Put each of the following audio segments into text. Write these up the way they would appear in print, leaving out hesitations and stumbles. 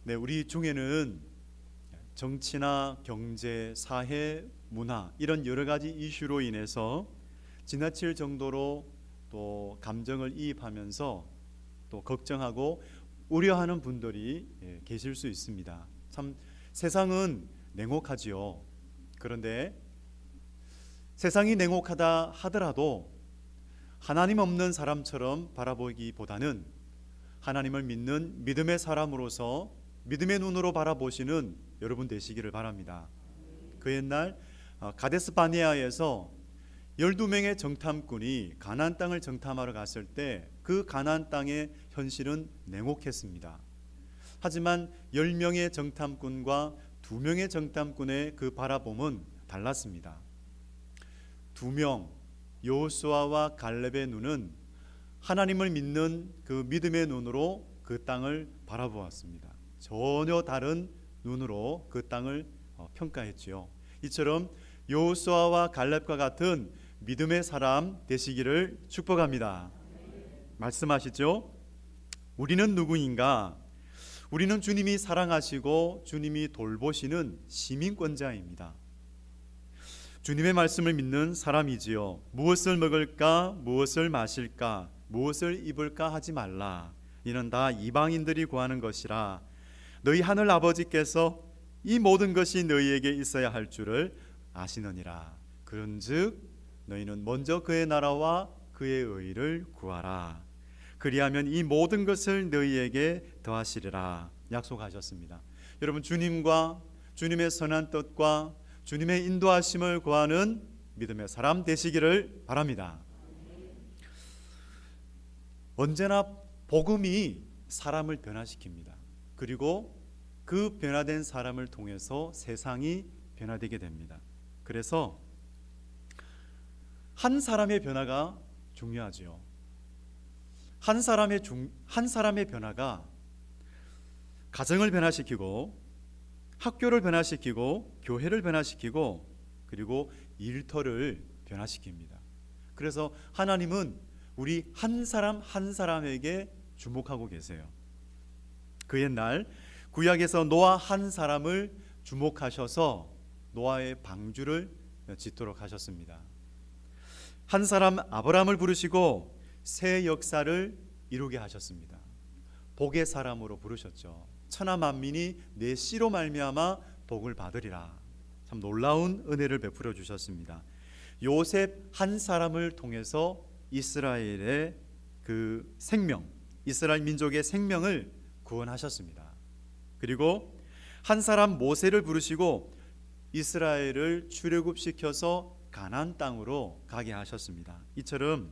네, 우리 중에는 정치나 경제, 사회, 문화 이런 여러 가지 이슈로 인해서 지나칠 정도로 또 감정을 이입하면서 또 걱정하고 우려하는 분들이 계실 수 있습니다. 참 세상은 냉혹하지요. 그런데 세상이 냉혹하다 하더라도 하나님 없는 사람처럼 바라보기보다는 하나님을 믿는 믿음의 사람으로서 믿음의 눈으로 바라보시는 여러분 되시기를 바랍니다. 그 옛날 가데스 바네아에서 12명의 정탐꾼이 가나안 땅을 정탐하러 갔을 때 그 가나안 땅의 현실은 냉혹했습니다. 하지만 10명의 정탐꾼과 2명의 정탐꾼의 그 바라봄은 달랐습니다. 2명 여호수아와 갈렙의 눈은 하나님을 믿는 그 믿음의 눈으로 그 땅을 바라보았습니다. 전혀 다른 눈으로 그 땅을 평가했지요. 이처럼 여호수아와 갈렙과 같은 믿음의 사람 되시기를 축복합니다. 말씀하시죠. 우리는 누구인가? 우리는 주님이 사랑하시고 주님이 돌보시는 시민권자입니다. 주님의 말씀을 믿는 사람이지요. 무엇을 먹을까, 무엇을 마실까, 무엇을 입을까 하지 말라. 이는 다 이방인들이 구하는 것이라. 너희 하늘 아버지께서 이 모든 것이 너희에게 있어야 할 줄을 아시느니라. 그런즉 너희는 먼저 그의 나라와 그의 의를 구하라. 그리하면 이 모든 것을 너희에게 더하시리라 약속하셨습니다. 여러분, 주님과 주님의 선한 뜻과 주님의 인도하심을 구하는 믿음의 사람 되시기를 바랍니다. 언제나 복음이 사람을 변화시킵니다. 그리고 그 변화된 사람을 통해서 세상이 변화되게 됩니다. 그래서 한 사람의 변화가 중요하지요. 한 사람의 변화가 가정을 변화시키고 학교를 변화시키고 교회를 변화시키고 그리고 일터를 변화시킵니다. 그래서 하나님은 우리 한 사람 한 사람에게 주목하고 계세요. 그 옛날 구약에서 노아 한 사람을 주목하셔서 노아의 방주를 짓도록 하셨습니다. 한 사람 아브라함을 부르시고 새 역사를 이루게 하셨습니다. 복의 사람으로 부르셨죠. 천하 만민이 내 씨로 말미암아 복을 받으리라. 참 놀라운 은혜를 베풀어 주셨습니다. 요셉 한 사람을 통해서 이스라엘의 그 생명, 이스라엘 민족의 생명을 구원하셨습니다. 그리고 한 사람 모세를 부르시고 이스라엘을 출애굽시켜서 가나안 땅으로 가게 하셨습니다. 이처럼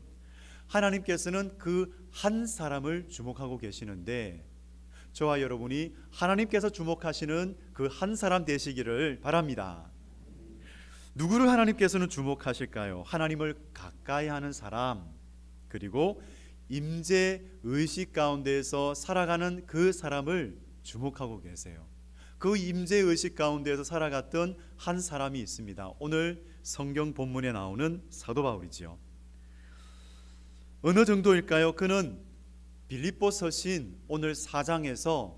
하나님께서는 그 한 사람을 주목하고 계시는데 저와 여러분이 하나님께서 주목하시는 그 한 사람 되시기를 바랍니다. 누구를 하나님께서는 주목하실까요? 하나님을 가까이 하는 사람, 그리고 임재 의식 가운데에서 살아가는 그 사람을 주목하고 계세요. 그 임재 의식 가운데에서 살아갔던 한 사람이 있습니다. 오늘 성경 본문에 나오는 사도 바울이지요. 어느 정도일까요? 그는 빌립보 서신 오늘 4장에서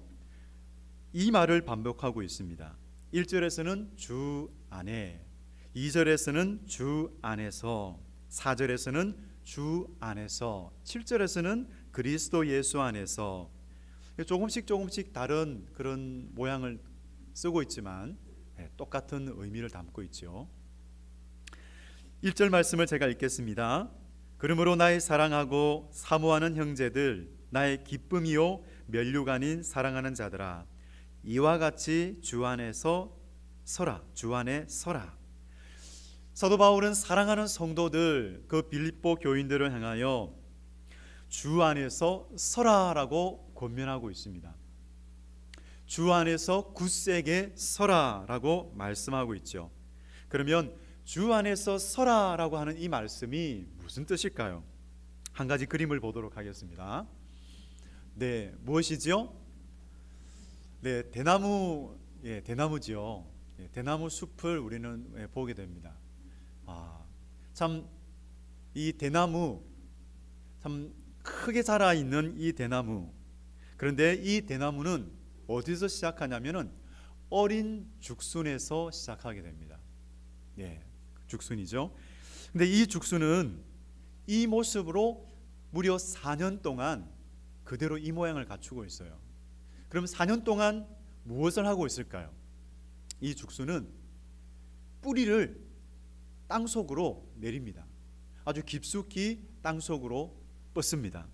이 말을 반복하고 있습니다. 1절에서는 주 안에, 2절에서는 주 안에서, 4절에서는 주 안에서, 7절에서는 그리스도 예수 안에서, 조금씩 다른 그런 모양을 쓰고 있지만 똑같은 의미를 담고 있죠. 1절 말씀을 제가 읽겠습니다. 그러므로 나의 사랑하고 사모하는 형제들, 나의 기쁨이요 면류가 아닌 사랑하는 자들아, 이와 같이 주 안에서 서라. 주 안에 서라. 사도 바울은 사랑하는 성도들, 그 빌립보 교인들을 향하여 주 안에서 서라라고 권면하고 있습니다. 주 안에서 굳세게 서라라고 말씀하고 있죠. 그러면 주 안에서 서라라고 하는 이 말씀이 무슨 뜻일까요? 한 가지 그림을 보도록 하겠습니다. 네, 무엇이지요? 네, 대나무지요. 대나무 숲을 우리는 보게 됩니다. 참 이 대나무, 참 크게 자라 있는 이 대나무. 그런데 이 대나무는 어디서 시작하냐면은 어린 죽순에서 시작하게 됩니다. 예, 죽순이죠. 근데 이 죽순은 이 모습으로 무려 4년 동안 그대로 이 모양을 갖추고 있어요. 그럼 4년 동안 무엇을 하고 있을까요? 이 죽순은 뿌리를 땅속으로 내립니다. 아주 깊숙이 땅속으로 뻗습니다.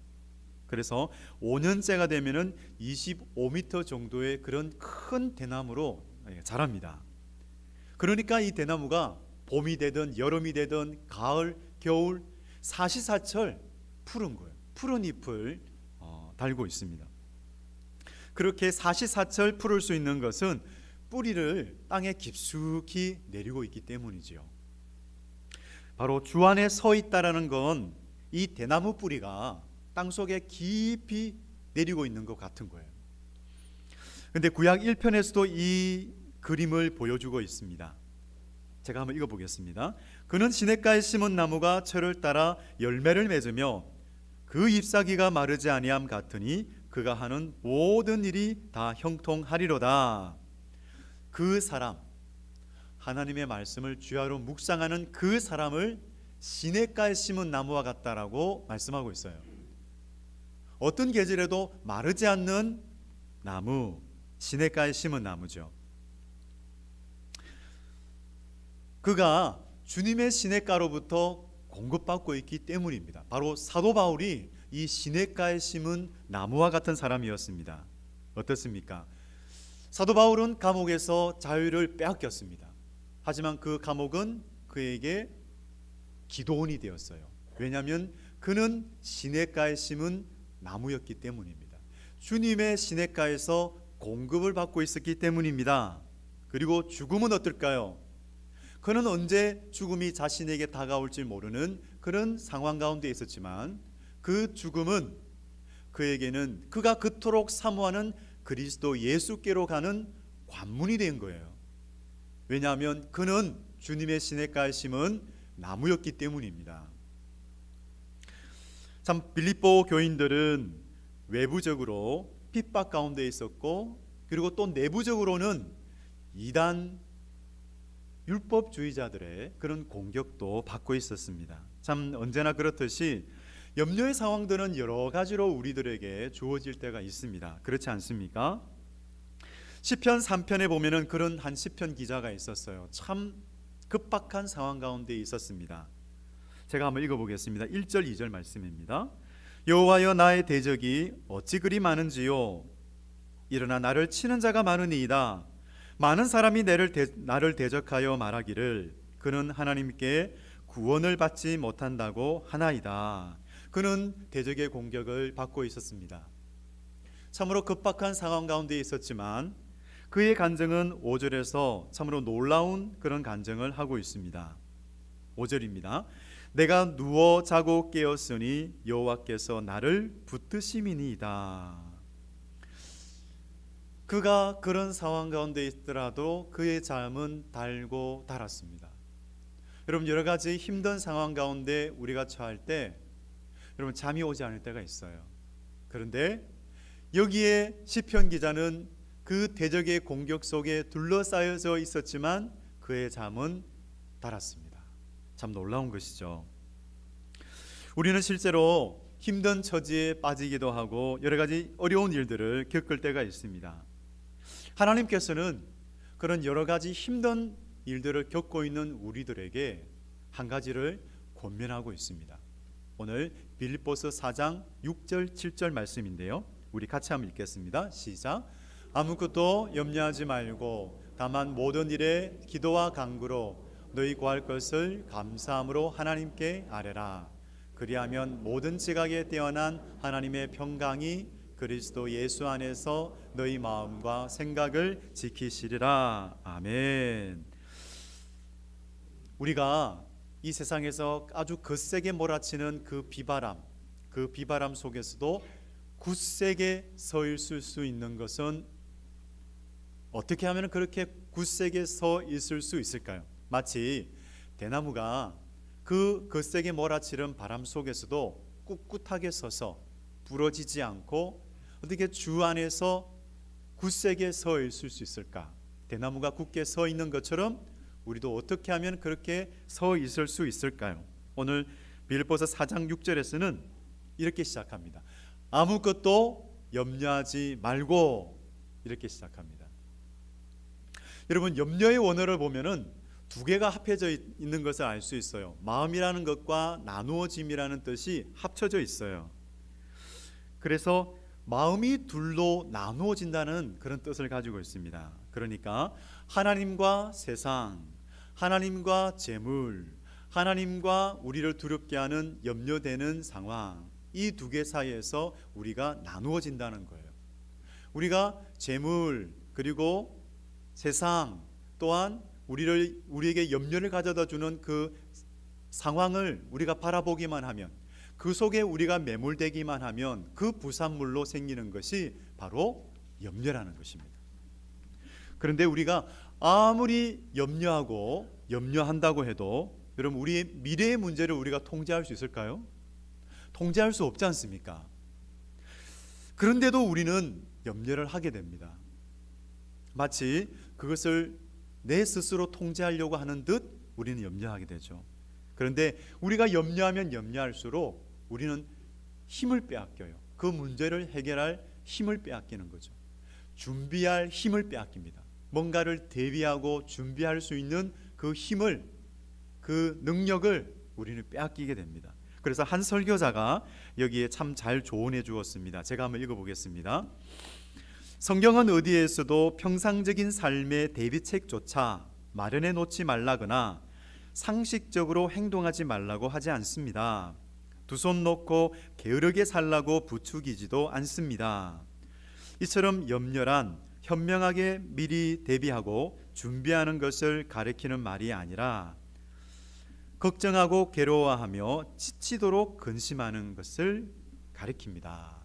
그래서 5년째가 되면은 25m 정도의 그런 큰 대나무로 자랍니다. 그러니까 이 대나무가 봄이 되든 여름이 되든 가을, 겨울 사시사철 푸른 거예요. 푸른 잎을 달고 있습니다. 그렇게 사시사철 푸를 수 있는 것은 뿌리를 땅에 깊숙이 내리고 있기 때문이지요. 바로 주 안에 서 있다라는 건 이 대나무 뿌리가 땅속에 깊이 내리고 있는 것 같은 거예요. 그런데 구약 1편에서도 이 그림을 보여주고 있습니다. 제가 한번 읽어보겠습니다. 그는 시냇가에 심은 나무가 철을 따라 열매를 맺으며 그 잎사귀가 마르지 아니함 같으니 그가 하는 모든 일이 다 형통하리로다. 그 사람, 하나님의 말씀을 주야로 묵상하는 그 사람을 시냇가에 심은 나무와 같다라고 말씀하고 있어요. 어떤 계절에도 마르지 않는 나무, 시냇가에 심은 나무죠. 그가 주님의 시냇가로부터 공급받고 있기 때문입니다. 바로 사도 바울이 이 시냇가에 심은 나무와 같은 사람이었습니다. 어떻습니까? 사도 바울은 감옥에서 자유를 빼앗겼습니다. 하지만 그 감옥은 그에게 기도원이 되었어요. 왜냐하면 그는 시냇가에 심은 나무였기 때문입니다. 주님의 시냇가에서 공급을 받고 있었기 때문입니다. 그리고 죽음은 어떨까요? 그는 언제 죽음이 자신에게 다가올지 모르는 그런 상황 가운데 있었지만 그 죽음은 그에게는 그가 그토록 사모하는 그리스도 예수께로 가는 관문이 된 거예요. 왜냐하면 그는 주님의 시냇가에 심은 나무였기 때문입니다. 참 빌립보 교인들은 외부적으로 핍박 가운데 있었고 그리고 또 내부적으로는 이단 율법주의자들의 그런 공격도 받고 있었습니다. 참 언제나 그렇듯이 염려의 상황들은 여러 가지로 우리들에게 주어질 때가 있습니다. 그렇지 않습니까? 시편 3편에 보면은 그런 한 시편 기자가 있었어요. 참 급박한 상황 가운데 있었습니다. 제가 한번 읽어보겠습니다. 1절 2절 말씀입니다. 여호와여 나의 대적이 어찌 그리 많은지요. 일어나 나를 치는 자가 많으니이다. 많은 사람이 나를 대적하여 말하기를 그는 하나님께 구원을 받지 못한다고 하나이다. 그는 대적의 공격을 받고 있었습니다. 참으로 급박한 상황 가운데 있었지만 그의 간증은 5절에서 참으로 놀라운 그런 간증을 하고 있습니다. 5절입니다. 내가 누워 자고 깨었으니 여호와께서 나를 붙드심이니이다. 그가 그런 상황 가운데 있더라도 그의 잠은 달고 달았습니다. 여러분 여러 가지 힘든 상황 가운데 우리가 처할 때 여러분 잠이 오지 않을 때가 있어요. 그런데 여기에 시편 기자는 그 대적의 공격 속에 둘러싸여져 있었지만 그의 잠은 달았습니다. 참 놀라운 것이죠. 우리는 실제로 힘든 처지에 빠지기도 하고 여러 가지 어려운 일들을 겪을 때가 있습니다. 하나님께서는 그런 여러 가지 힘든 일들을 겪고 있는 우리들에게 한 가지를 권면하고 있습니다. 오늘 빌립보서 4장 6절 7절 말씀인데요. 우리 같이 한번 읽겠습니다. 시작. 아무것도 염려하지 말고 다만 모든 일에 기도와 간구로 너희 구할 것을 감사함으로 하나님께 아뢰라. 그리하면 모든 지각에 뛰어난 하나님의 평강이 그리스도 예수 안에서 너희 마음과 생각을 지키시리라. 아멘. 우리가 이 세상에서 아주 거세게 몰아치는 그 비바람 속에서도 굳세게 서 있을 수 있는 것은 어떻게 하면 그렇게 굳세게 서 있을 수 있을까요? 마치 대나무가 그 거세게 몰아치는 바람 속에서도 꿋꿋하게 서서 부러지지 않고 어떻게 주 안에서 굳세게 서 있을 수 있을까? 대나무가 굳게 서 있는 것처럼 우리도 어떻게 하면 그렇게 서 있을 수 있을까요? 오늘 빌립보서 4장 6절에서는 이렇게 시작합니다. 아무것도 염려하지 말고, 이렇게 시작합니다. 여러분, 염려의 원어를 보면은 두 개가 합해져 있는 것을 알 수 있어요. 마음이라는 것과 나누어짐이라는 뜻이 합쳐져 있어요. 그래서 마음이 둘로 나누어진다는 그런 뜻을 가지고 있습니다. 그러니까 하나님과 세상, 하나님과 재물, 하나님과 우리를 두렵게 하는 염려되는 상황, 이 두 개 사이에서 우리가 나누어진다는 거예요. 우리가 재물 그리고 세상 또한 우리에게 염려를 가져다 주는 그 상황을 우리가 바라보기만 하면, 그 속에 우리가 매몰되기만 하면 그 부산물로 생기는 것이 바로 염려라는 것입니다. 그런데 우리가 아무리 염려한다고 해도 여러분, 우리의 미래의 문제를 우리가 통제할 수 있을까요? 통제할 수 없지 않습니까? 그런데도 우리는 염려를 하게 됩니다. 마치 그것을 내 스스로 통제하려고 하는 듯 우리는 염려하게 되죠. 그런데 우리가 염려하면 염려할수록 우리는 힘을 빼앗겨요. 그 문제를 해결할 힘을 빼앗기는 거죠. 준비할 힘을 빼앗깁니다. 뭔가를 대비하고 준비할 수 있는 그 힘을, 그 능력을 우리는 빼앗기게 됩니다. 그래서 한 설교자가 여기에 참 잘 조언해 주었습니다. 제가 한번 읽어보겠습니다. 성경은 어디에서도 평상적인 삶의 대비책조차 마련해 놓지 말라거나 상식적으로 행동하지 말라고 하지 않습니다. 두 손 놓고 게으르게 살라고 부추기지도 않습니다. 이처럼 염려란 현명하게 미리 대비하고 준비하는 것을 가리키는 말이 아니라 걱정하고 괴로워하며 지치도록 근심하는 것을 가리킵니다.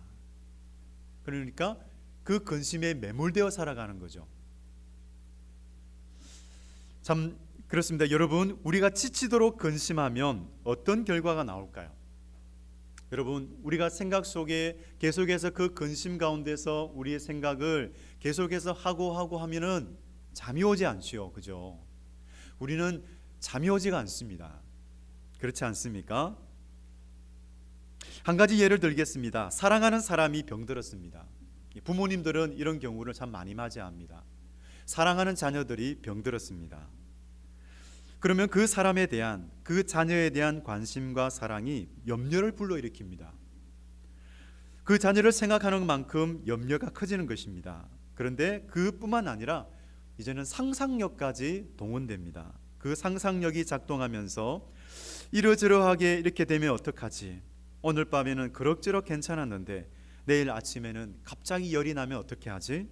그러니까 그 근심에 매몰되어 살아가는 거죠. 참 그렇습니다. 여러분, 우리가 지치도록 근심하면 어떤 결과가 나올까요? 여러분, 우리가 생각 속에 계속해서 그 근심 가운데서 우리의 생각을 계속해서 하고 하면은 잠이 오지 않지요. 그죠? 우리는 잠이 오지가 않습니다. 그렇지 않습니까? 한 가지 예를 들겠습니다. 사랑하는 사람이 병들었습니다. 부모님들은 이런 경우를 참 많이 맞이합니다. 사랑하는 자녀들이 병들었습니다. 그러면 그 사람에 대한, 그 자녀에 대한 관심과 사랑이 염려를 불러일으킵니다. 그 자녀를 생각하는 만큼 염려가 커지는 것입니다. 그런데 그뿐만 아니라 이제는 상상력까지 동원됩니다. 그 상상력이 작동하면서 이러저러하게 이렇게 되면 어떡하지? 오늘 밤에는 그럭저럭 괜찮았는데 내일 아침에는 갑자기 열이 나면 어떻게 하지?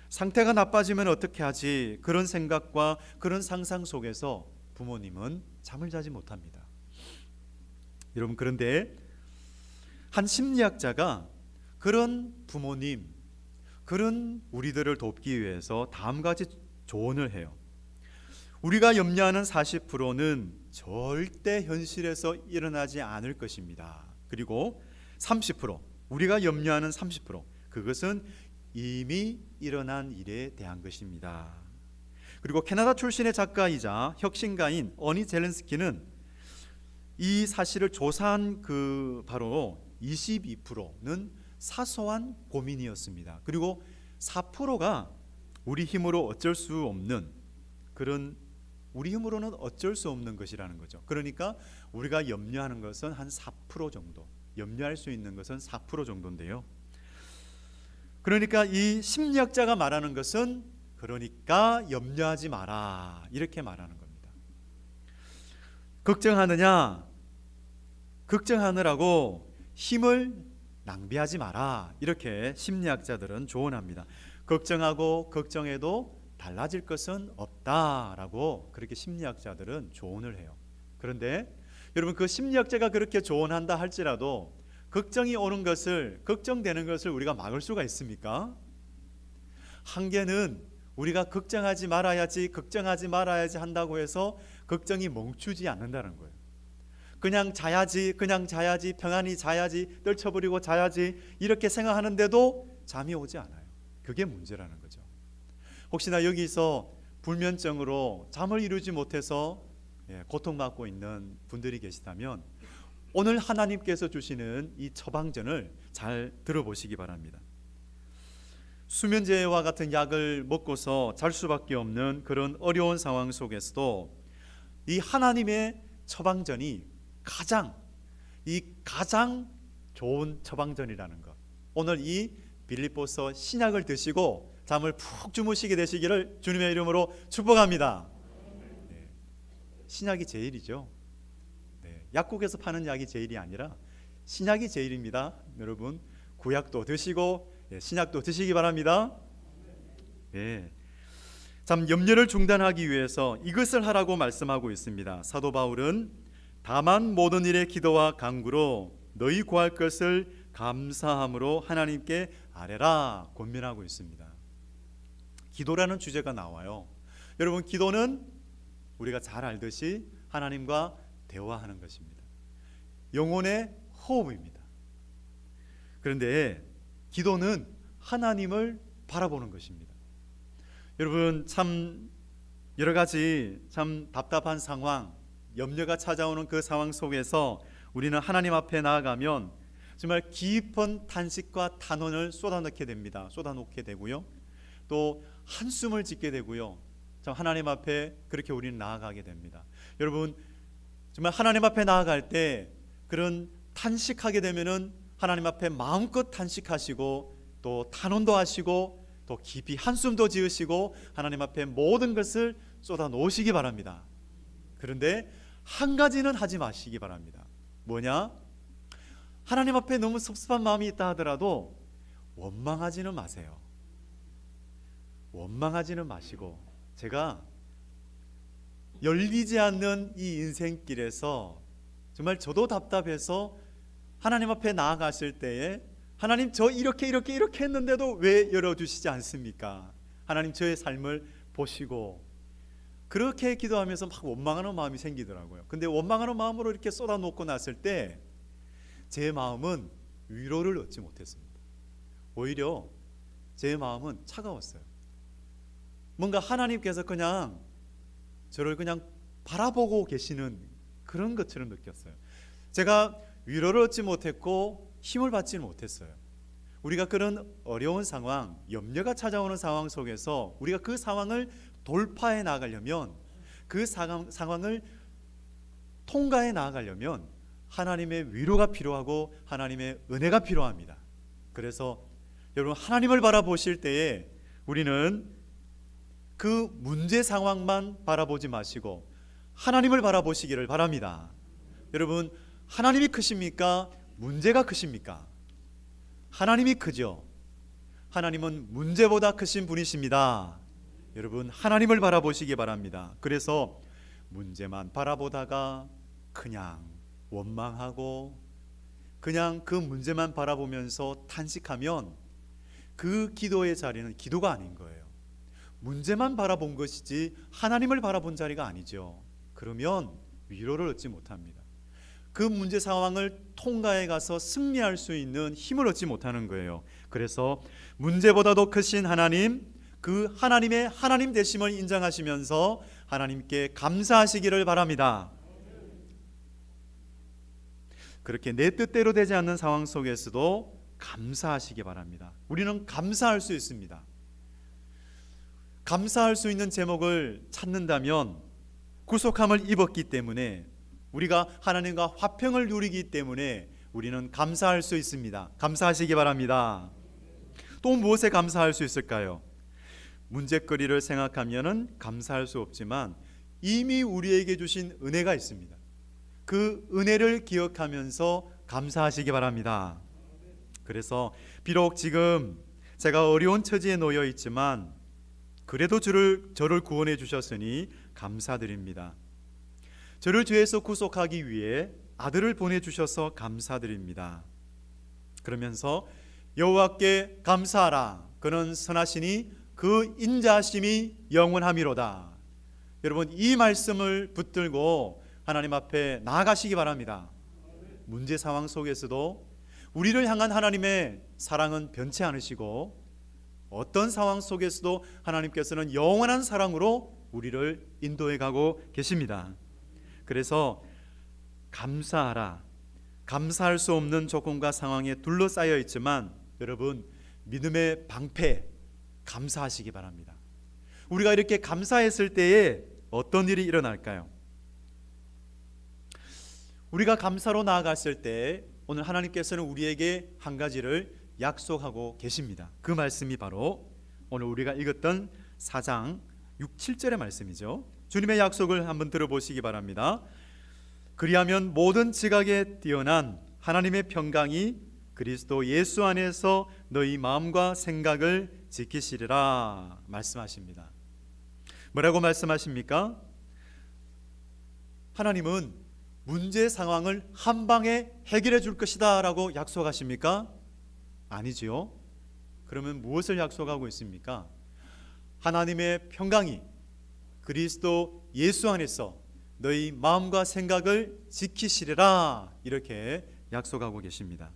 상태가 나빠지면 어떻게 하지? 그런 생각과 그런 상상 속에서 부모님은 잠을 자지 못합니다. 여러분, 그런데 한 심리학자가 그런 부모님, 그런 우리들을 돕기 위해서 다음과 같이 조언을 해요. 우리가 염려하는 40%는 절대 현실에서 일어나지 않을 것입니다. 그리고 30%, 우리가 염려하는 30%, 그것은 이미 일어난 일에 대한 것입니다. 그리고 캐나다 출신의 작가이자 혁신가인 어니 젤렌스키는 이 사실을 조사한 그 바로 22%는 사소한 고민이었습니다. 그리고 4%가 우리 힘으로 어쩔 수 없는, 그런 우리 힘으로는 어쩔 수 없는 것이라는 거죠. 그러니까 우리가 염려하는 것은 한 4% 정도, 염려할 수 있는 것은 4% 정도인데요. 그러니까 이 심리학자가 말하는 것은, 그러니까 염려하지 마라, 이렇게 말하는 겁니다. 걱정하느냐? 걱정하느라고 힘을 낭비하지 마라, 이렇게 심리학자들은 조언합니다. 걱정하고 걱정해도 달라질 것은 없다라고 그렇게 심리학자들은 조언을 해요. 그런데 여러분, 그 심리학자가 그렇게 조언한다 할지라도 걱정이 오는 것을, 걱정되는 것을 우리가 막을 수가 있습니까? 한계는 우리가 걱정하지 말아야지 한다고 해서 걱정이 멈추지 않는다는 거예요. 그냥 자야지, 평안히 자야지, 떨쳐버리고 자야지, 이렇게 생각하는데도 잠이 오지 않아요. 그게 문제라는 거죠. 혹시나 여기서 불면증으로 잠을 이루지 못해서 고통받고 있는 분들이 계시다면 오늘 하나님께서 주시는 이 처방전을 잘 들어보시기 바랍니다. 수면제와 같은 약을 먹고서 잘 수밖에 없는 그런 어려운 상황 속에서도 이 하나님의 처방전이 가장 좋은 처방전이라는 것, 오늘 이 빌립보서 신약을 드시고 잠을 푹 주무시게 되시기를 주님의 이름으로 축복합니다. 신약이 제일이죠. 약국에서 파는 약이 제일이 아니라 신약이 제일입니다. 여러분, 구약도 드시고 신약도 드시기 바랍니다. 참 염려를 중단하기 위해서 이것을 하라고 말씀하고 있습니다. 사도 바울은 다만 모든 일에 기도와 간구로 너희 구할 것을 감사함으로 하나님께 아뢰라 권면하고 있습니다. 기도라는 주제가 나와요. 여러분, 기도는 우리가 잘 알듯이 하나님과 대화하는 것입니다. 영혼의 호흡입니다. 그런데 기도는 하나님을 바라보는 것입니다. 여러분, 참 여러 가지 참 답답한 상황, 염려가 찾아오는 그 상황 속에서 우리는 하나님 앞에 나아가면 정말 깊은 탄식과 탄원을 쏟아놓게 됩니다. 쏟아놓게 되고요, 또 한숨을 짓게 되고요, 참 하나님 앞에 그렇게 우리는 나아가게 됩니다. 여러분, 정말 하나님 앞에 나아갈 때 그런 탄식하게 되면은 하나님 앞에 마음껏 탄식하시고 또 탄원도 하시고 또 깊이 한숨도 지으시고 하나님 앞에 모든 것을 쏟아 놓으시기 바랍니다. 그런데 한 가지는 하지 마시기 바랍니다. 뭐냐? 하나님 앞에 너무 섭섭한 마음이 있다 하더라도 원망하지는 마세요. 원망하지는 마시고, 제가 열리지 않는 이 인생길에서 정말 저도 답답해서 하나님 앞에 나아갔을 때에 하나님, 저 이렇게 했는데도 왜 열어주시지 않습니까? 하나님, 저의 삶을 보시고, 그렇게 기도하면서 막 원망하는 마음이 생기더라고요. 근데 원망하는 마음으로 이렇게 쏟아놓고 났을 때 제 마음은 위로를 얻지 못했습니다. 오히려 제 마음은 차가웠어요. 뭔가 하나님께서 그냥 저를 그냥 바라보고 계시는 그런 것처럼 느꼈어요. 제가 위로를 얻지 못했고 힘을 받지는 못했어요. 우리가 그런 어려운 상황, 염려가 찾아오는 상황 속에서 우리가 그 상황을 돌파해 나가려면, 그 상황을 통과해 나가려면 하나님의 위로가 필요하고 하나님의 은혜가 필요합니다. 그래서 여러분, 하나님을 바라보실 때에 우리는 그 문제 상황만 바라보지 마시고 하나님을 바라보시기를 바랍니다. 여러분, 하나님이 크십니까? 문제가 크십니까? 하나님이 크죠. 하나님은 문제보다 크신 분이십니다. 여러분, 하나님을 바라보시기 바랍니다. 그래서 문제만 바라보다가 그냥 원망하고 그냥 그 문제만 바라보면서 탄식하면 그 기도의 자리는 기도가 아닌 거예요. 문제만 바라본 것이지 하나님을 바라본 자리가 아니죠. 그러면 위로를 얻지 못합니다. 그 문제 상황을 통과해 가서 승리할 수 있는 힘을 얻지 못하는 거예요. 그래서 문제보다도 크신 하나님, 그 하나님의 하나님 되심을 인정하시면서 하나님께 감사하시기를 바랍니다. 그렇게 내 뜻대로 되지 않는 상황 속에서도 감사하시기 바랍니다. 우리는 감사할 수 있습니다. 감사할 수 있는 제목을 찾는다면 구속함을 입었기 때문에, 우리가 하나님과 화평을 누리기 때문에 우리는 감사할 수 있습니다. 감사하시기 바랍니다. 또 무엇에 감사할 수 있을까요? 문제거리를 생각하면 감사할 수 없지만 이미 우리에게 주신 은혜가 있습니다. 그 은혜를 기억하면서 감사하시기 바랍니다. 그래서 비록 지금 제가 어려운 처지에 놓여 있지만 그래도 저를 구원해 주셨으니 감사드립니다. 저를 죄에서 구속하기 위해 아들을 보내주셔서 감사드립니다. 그러면서 여호와께 감사하라. 그는 선하시니 그 인자하심이 영원함이로다. 여러분, 이 말씀을 붙들고 하나님 앞에 나아가시기 바랍니다. 문제 상황 속에서도 우리를 향한 하나님의 사랑은 변치 않으시고 어떤 상황 속에서도 하나님께서는 영원한 사랑으로 우리를 인도해 가고 계십니다. 그래서 감사하라. 감사할 수 없는 조건과 상황에 둘러싸여 있지만 여러분, 믿음의 방패 감사하시기 바랍니다. 우리가 이렇게 감사했을 때에 어떤 일이 일어날까요? 우리가 감사로 나아갔을 때 오늘 하나님께서는 우리에게 한 가지를 약속하고 계십니다. 그 말씀이 바로 오늘 우리가 읽었던 4장 6, 7절의 말씀이죠. 주님의 약속을 한번 들어보시기 바랍니다. 그리하면 모든 지각에 뛰어난 하나님의 평강이 그리스도 예수 안에서 너희 마음과 생각을 지키시리라 말씀하십니다. 뭐라고 말씀하십니까? 하나님은 문제 상황을 한 방에 해결해 줄 것이다 라고 약속하십니까? 아니지요. 그러면 무엇을 약속하고 있습니까? 하나님의 평강이 그리스도 예수 안에서 너희 마음과 생각을 지키시리라 이렇게 약속하고 계십니다.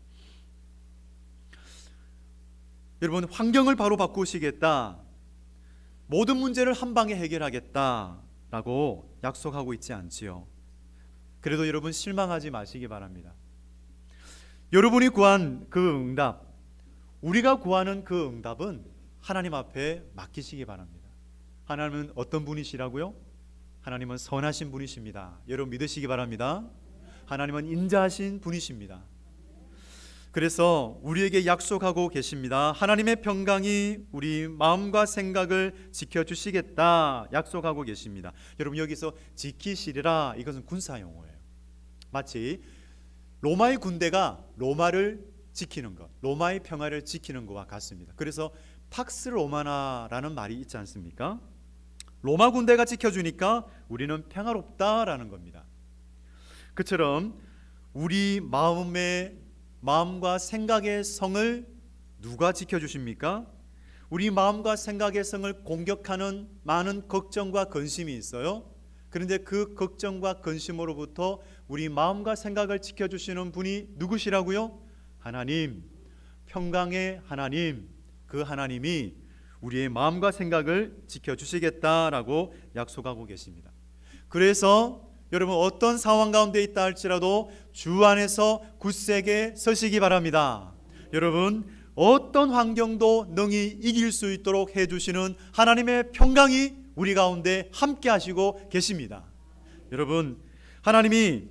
여러분, 환경을 바로 바꾸시겠다, 모든 문제를 한 방에 해결하겠다라고 약속하고 있지 않지요. 그래도 여러분 실망하지 마시기 바랍니다. 여러분이 구한 그 응답, 우리가 구하는 그 응답은 하나님 앞에 맡기시기 바랍니다. 하나님은 어떤 분이시라고요? 하나님은 선하신 분이십니다. 여러분 믿으시기 바랍니다. 하나님은 인자하신 분이십니다. 그래서 우리에게 약속하고 계십니다. 하나님의 평강이 우리 마음과 생각을 지켜주시겠다 약속하고 계십니다. 여러분 여기서 지키시리라, 이것은 군사 용어예요. 마치 로마의 군대가 로마를 지키는 것, 로마의 평화를 지키는 것과 같습니다. 그래서 팍스 로마나라는 말이 있지 않습니까? 로마 군대가 지켜주니까 우리는 평화롭다라는 겁니다. 그처럼 우리 마음과 생각의 성을 누가 지켜주십니까? 우리 마음과 생각의 성을 공격하는 많은 걱정과 근심이 있어요. 그런데 그 걱정과 근심으로부터 우리 마음과 생각을 지켜주시는 분이 누구시라고요? 하나님, 평강의 하나님, 그 하나님이 우리의 마음과 생각을 지켜주시겠다라고 약속하고 계십니다. 그래서 여러분 어떤 상황 가운데 있다 할지라도 주 안에서 굳세게 서시기 바랍니다. 여러분 어떤 환경도 능히 이길 수 있도록 해주시는 하나님의 평강이 우리 가운데 함께 하시고 계십니다. 여러분 하나님이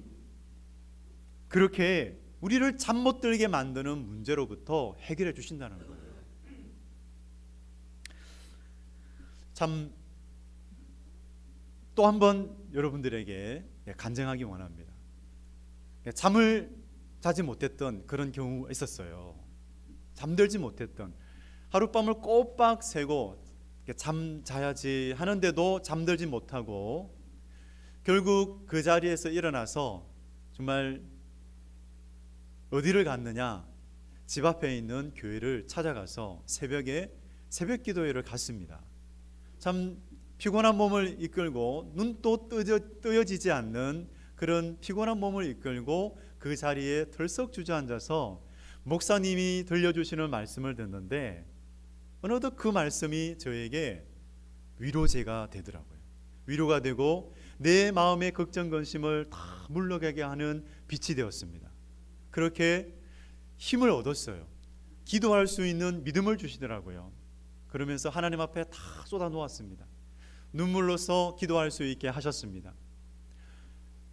그렇게 우리를 잠 못 들게 만드는 문제로부터 해결해 주신다는 거예요. 참 또 한 번 여러분들에게 간증하기 원합니다. 잠을 자지 못했던 그런 경우가 있었어요. 잠들지 못했던, 하룻밤을 꼬박 새고 잠 자야지 하는데도 잠들지 못하고 결국 그 자리에서 일어나서 정말 어디를 갔느냐, 집 앞에 있는 교회를 찾아가서 새벽에 새벽 기도회를 갔습니다. 참 피곤한 몸을 이끌고 눈도 뜨여지지 않는 그런 피곤한 몸을 이끌고 그 자리에 덜썩 주저앉아서 목사님이 들려주시는 말씀을 듣는데 어느덧 그 말씀이 저에게 위로제가 되더라고요. 위로가 되고 내 마음의 걱정 근심을 다 물러가게 하는 빛이 되었습니다. 그렇게 힘을 얻었어요. 기도할 수 있는 믿음을 주시더라고요. 그러면서 하나님 앞에 다 쏟아 놓았습니다. 눈물로써 기도할 수 있게 하셨습니다.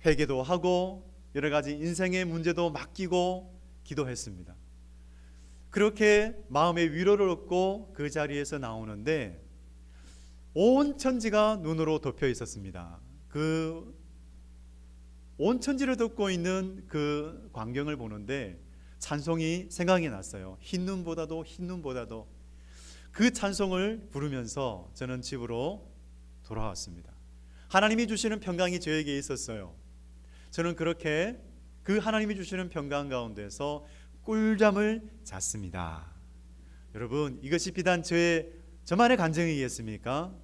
회개도 하고 여러 가지 인생의 문제도 맡기고 기도했습니다. 그렇게 마음의 위로를 얻고 그 자리에서 나오는데 온 천지가 눈으로 덮여 있었습니다. 그 온 천지를 덮고 있는 그 광경을 보는데 찬송이 생각이 났어요. 흰 눈보다도 흰 눈보다도. 그 찬송을 부르면서 저는 집으로 돌아왔습니다. 하나님이 주시는 평강이 저에게 있었어요. 저는 그렇게 그 하나님이 주시는 평강 가운데서 꿀잠을 잤습니다. 여러분 이것이 비단 저만의 간증이겠습니까?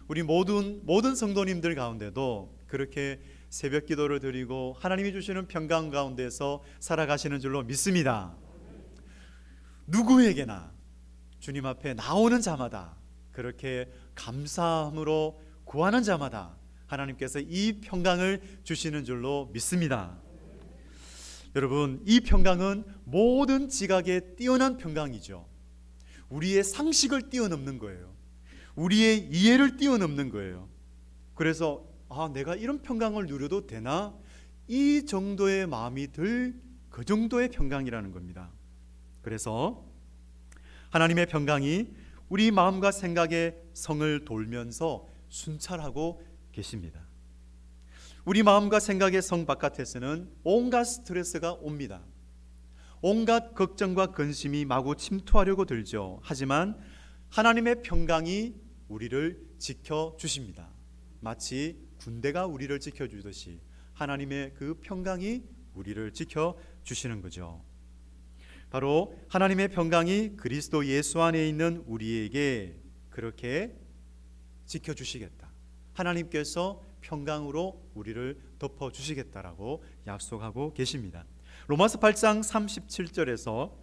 우리 모든 성도님들 가운데도 그렇게 새벽 기도를 드리고 하나님이 주시는 평강 가운데서 살아가시는 줄로 믿습니다. 누구에게나 주님 앞에 나오는 자마다, 그렇게 감사함으로 구하는 자마다 하나님께서 이 평강을 주시는 줄로 믿습니다. 여러분, 이 평강은 모든 지각에 뛰어난 평강이죠. 우리의 상식을 뛰어넘는 거예요. 우리의 이해를 뛰어넘는 거예요. 그래서 내가 이런 평강을 누려도 되나? 이 정도의 마음이 들 그 정도의 평강이라는 겁니다. 그래서 하나님의 평강이 우리 마음과 생각의 성을 돌면서 순찰하고 계십니다. 우리 마음과 생각의 성 바깥에서는 온갖 스트레스가 옵니다. 온갖 걱정과 근심이 마구 침투하려고 들죠. 하지만 하나님의 평강이 우리를 지켜주십니다. 마치 군대가 우리를 지켜주듯이 하나님의 그 평강이 우리를 지켜주시는 거죠. 바로 하나님의 평강이 그리스도 예수 안에 있는 우리에게 그렇게 지켜주시겠다. 하나님께서 평강으로 우리를 덮어주시겠다라고 약속하고 계십니다. 로마서 8장 37절에서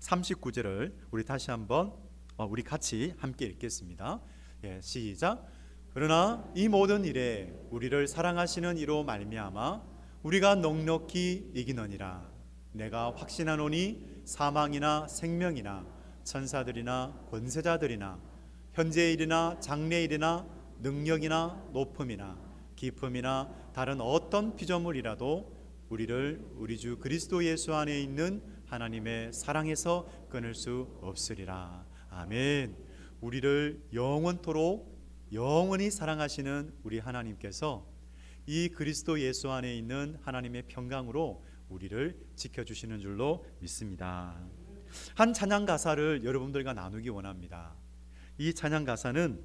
39절을 우리 다시 한번 우리 같이 함께 읽겠습니다. 시작. 그러나 이 모든 일에 우리를 사랑하시는 이로 말미암아 우리가 넉넉히 이기느니라. 내가 확신하노니 사망이나 생명이나 천사들이나 권세자들이나 현재일이나 장래일이나 능력이나 높음이나 깊음이나 다른 어떤 피조물이라도 우리를 우리 주 그리스도 예수 안에 있는 하나님의 사랑에서 끊을 수 없으리라. 아멘. 우리를 영원토록 영원히 사랑하시는 우리 하나님께서 이 그리스도 예수 안에 있는 하나님의 평강으로 우리를 지켜주시는 줄로 믿습니다. 한 찬양 가사를 여러분들과 나누기 원합니다. 이 찬양 가사는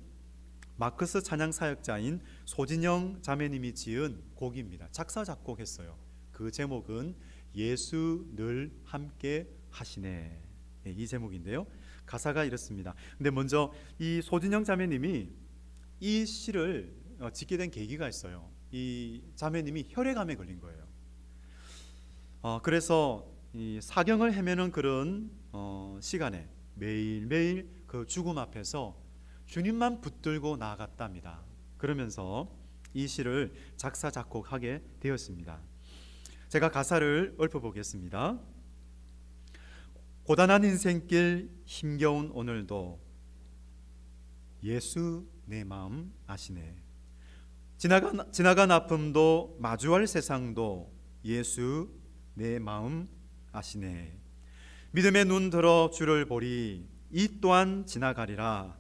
마크스 찬양 사역자인 소진영 자매님이 지은 곡입니다. 작사 작곡했어요. 그 제목은 예수 늘 함께 하시네. 이 제목인데요. 가사가 이렇습니다. 근데 먼저 이 소진영 자매님이 이 시를 짓게 된 계기가 있어요. 이 자매님이 혈액암에 걸린 거예요. 그래서 이 사경을 헤매는 그런 시간에 매일매일 그 죽음 앞에서 주님만 붙들고 나아갔답니다. 그러면서 이 시를 작사 작곡하게 되었습니다. 제가 가사를 읊어보겠습니다. 고단한 인생길 힘겨운 오늘도 예수 내 마음 아시네. 지나간 아픔도 마주할 세상도 예수 내 마음 아시네. 믿음의 눈 들어 주를 보리 이 또한 지나가리라.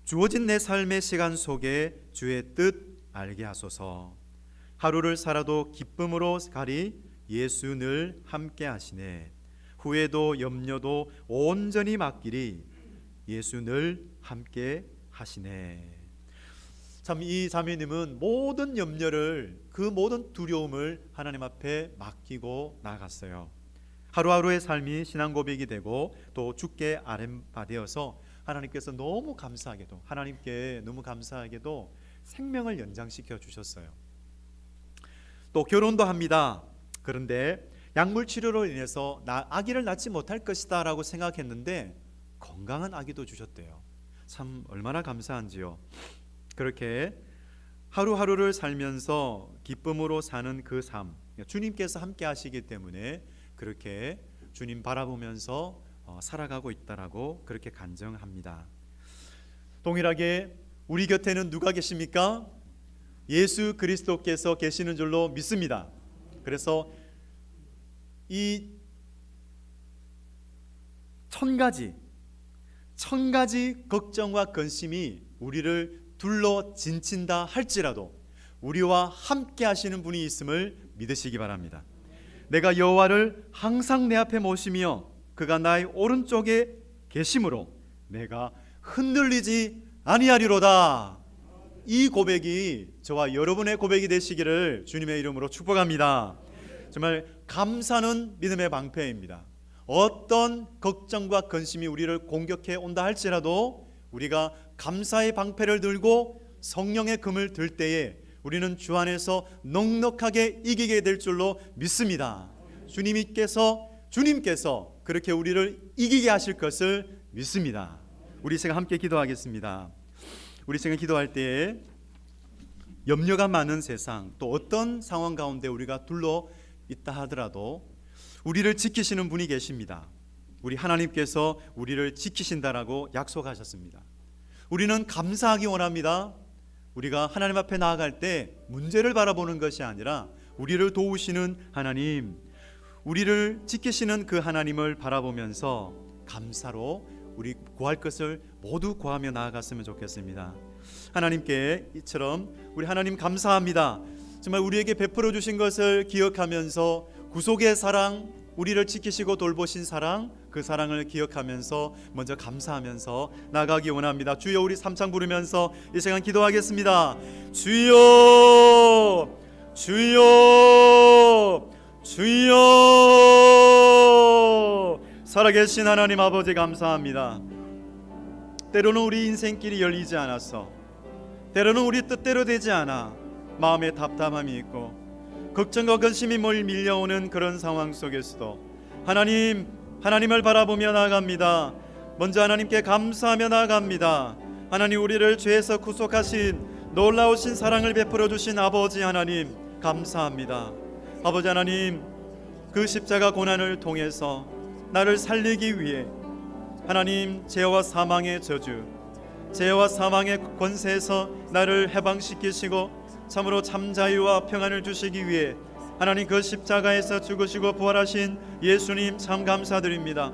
주어진 내 삶의 시간 속에 주의 뜻 알게 하소서. 하루를 살아도 기쁨으로 가리 예수 늘 함께 하시네. 후회도 염려도 온전히 맡기리 예수 늘 함께 하시네. 참 이 자매님은 모든 염려를, 그 모든 두려움을 하나님 앞에 맡기고 나갔어요. 하루하루의 삶이 신앙 고백이 되고 또 주께 아뢰받아서 하나님께서 너무 감사하게도, 하나님께 너무 감사하게도 생명을 연장시켜 주셨어요. 또 결혼도 합니다. 그런데 약물 치료로 인해서 아기를 낳지 못할 것이다 라고 생각했는데 건강한 아기도 주셨대요. 참 얼마나 감사한지요. 그렇게 하루하루를 살면서 기쁨으로 사는 그 삶, 주님께서 함께 하시기 때문에 그렇게 주님 바라보면서 살아가고 있다라고 그렇게 간증합니다. 동일하게 우리 곁에는 누가 계십니까? 예수 그리스도께서 계시는 줄로 믿습니다. 그래서 이 천 가지 걱정과 근심이 우리를 둘러 진친다 할지라도 우리와 함께 하시는 분이 있음을 믿으시기 바랍니다. 내가 여호와를 항상 내 앞에 모시며 그가 나의 오른쪽에 계심으로 내가 흔들리지 아니하리로다. 이 고백이 저와 여러분의 고백이 되시기를 주님의 이름으로 축복합니다. 정말 감사는 믿음의 방패입니다. 어떤 걱정과 근심이 우리를 공격해 온다 할지라도 우리가 감사의 방패를 들고 성령의 금을 들 때에 우리는 주 안에서 넉넉하게 이기게 될 줄로 믿습니다. 주님께서 그렇게 우리를 이기게 하실 것을 믿습니다. 우리 시간 함께 기도하겠습니다. 우리 시간 기도할 때에 염려가 많은 세상, 또 어떤 상황 가운데 우리가 둘러 있다 하더라도 우리를 지키시는 분이 계십니다. 우리 하나님께서 우리를 지키신다라고 약속하셨습니다. 우리는 감사하기 원합니다. 우리가 하나님 앞에 나아갈 때 문제를 바라보는 것이 아니라 우리를 도우시는 하나님, 우리를 지키시는 그 하나님을 바라보면서 감사로 우리 구할 것을 모두 구하며 나아갔으면 좋겠습니다. 하나님께 이처럼 우리 하나님 감사합니다. 정말 우리에게 베풀어 주신 것을 기억하면서 구속의 사랑, 우리를 지키시고 돌보신 사랑, 그 사랑을 기억하면서 먼저 감사하면서 나가기 원합니다. 주여, 우리 삼창 부르면서 이 시간 기도하겠습니다. 주여, 주여, 주여. 살아계신 하나님 아버지 감사합니다. 때로는 우리 인생길이 열리지 않았어. 때로는 우리 뜻대로 되지 않아 마음에 답답함이 있고 걱정과 근심이 밀려오는 그런 상황 속에서도 하나님을 바라보며 나아갑니다. 먼저 하나님께 감사하며 나아갑니다. 하나님, 우리를 죄에서 구속하신 놀라우신 사랑을 베풀어 주신 아버지 하나님 감사합니다. 아버지 하나님, 그 십자가 고난을 통해서 나를 살리기 위해 하나님, 죄와 사망의 저주, 죄와 사망의 권세에서 나를 해방시키시고 참으로 참 자유와 평안을 주시기 위해 하나님, 그 십자가에서 죽으시고 부활하신 예수님 참 감사드립니다.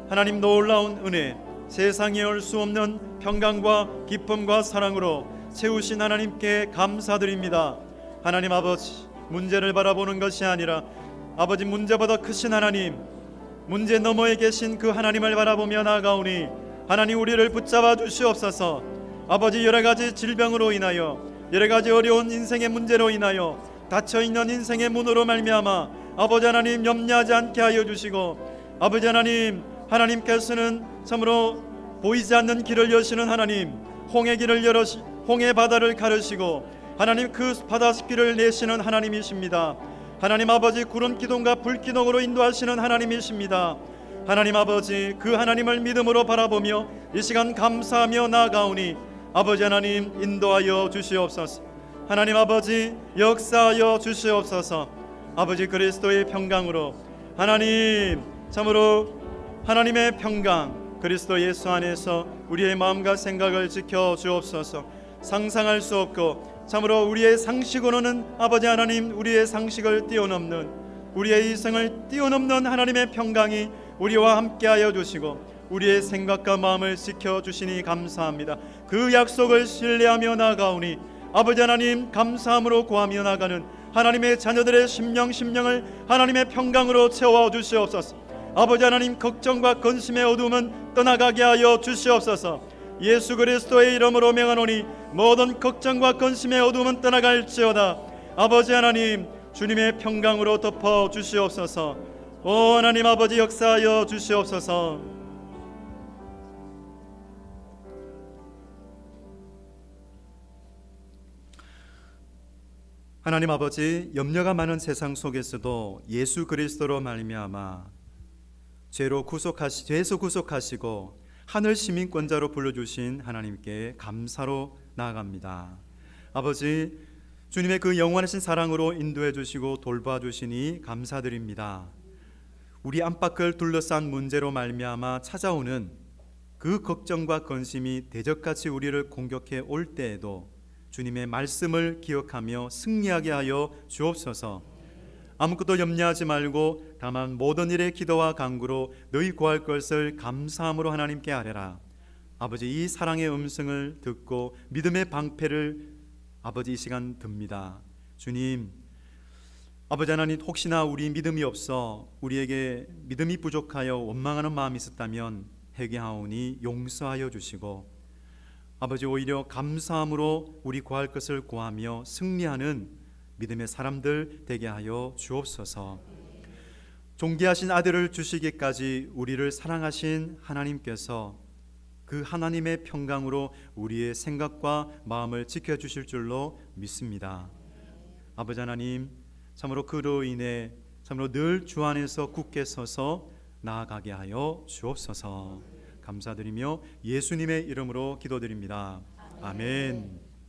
하나님, 놀라운 은혜, 세상에 올 수 없는 평강과 기쁨과 사랑으로 채우신 하나님께 감사드립니다. 하나님 아버지, 문제를 바라보는 것이 아니라 아버지, 문제보다 크신 하나님, 문제 너머에 계신 그 하나님을 바라보며 나아가오니 하나님, 우리를 붙잡아 주시옵소서. 아버지, 여러가지 질병으로 인하여, 여러가지 어려운 인생의 문제로 인하여 닫혀있는 인생의 문으로 말미암아 아버지 하나님 염려하지 않게 하여 주시고, 아버지 하나님, 하나님께서는 참으로 보이지 않는 길을 여시는 하나님, 홍해 길을 홍해 바다를 가르시고 하나님, 그 바다 길을 내시는 하나님이십니다. 하나님 아버지, 구름 기둥과 불 기둥으로 인도하시는 하나님이십니다. 하나님 아버지, 그 하나님을 믿음으로 바라보며 이 시간 감사하며 나아가오니 아버지 하나님 인도하여 주시옵소서. 하나님 아버지 역사하여 주시옵소서. 아버지, 그리스도의 평강으로 하나님, 참으로 하나님의 평강, 그리스도 예수 안에서 우리의 마음과 생각을 지켜 주옵소서. 상상할 수 없고 참으로 우리의 상식으로는 아버지 하나님, 우리의 상식을 뛰어넘는, 우리의 이성을 뛰어넘는 하나님의 평강이 우리와 함께하여 주시고 우리의 생각과 마음을 지켜주시니 감사합니다. 그 약속을 신뢰하며 나아가오니 아버지 하나님, 감사함으로 구하며 나가는 하나님의 자녀들의 심령을 하나님의 평강으로 채워 주시옵소서. 아버지 하나님, 걱정과 근심의 어둠은 떠나가게 하여 주시옵소서. 예수 그리스도의 이름으로 명하노니 모든 걱정과 근심의 어둠은 떠나갈지어다. 아버지 하나님, 주님의 평강으로 덮어 주시옵소서. 오 하나님 아버지, 역사하여 주시옵소서. 하나님 아버지, 염려가 많은 세상 속에서도 예수 그리스도로 말미암아 죄에서 구속하시고 하늘 시민권자로 불러주신 하나님께 감사로 나아갑니다. 아버지, 주님의 그 영원하신 사랑으로 인도해 주시고 돌봐 주시니 감사드립니다. 우리 안팎을 둘러싼 문제로 말미암아 찾아오는 그 걱정과 근심이 대적같이 우리를 공격해 올 때에도 주님의 말씀을 기억하며 승리하게 하여 주옵소서. 아무것도 염려하지 말고 다만 모든 일에 기도와 간구로 너희 구할 것을 감사함으로 하나님께 아뢰라. 아버지, 이 사랑의 음성을 듣고 믿음의 방패를 아버지 이 시간 듭니다. 주님, 아버지 하나님, 혹시나 우리 믿음이 없어 우리에게 믿음이 부족하여 원망하는 마음이 있었다면 회개하오니 용서하여 주시고 아버지, 오히려 감사함으로 우리 구할 것을 구하며 승리하는 믿음의 사람들 되게 하여 주옵소서. 존귀하신 아들을 주시기까지 우리를 사랑하신 하나님께서 그 하나님의 평강으로 우리의 생각과 마음을 지켜주실 줄로 믿습니다. 아버지 하나님, 참으로 그로 인해 참으로 늘 주 안에서 굳게 서서 나아가게 하여 주옵소서. 감사드리며 예수님의 이름으로 기도드립니다. 아멘.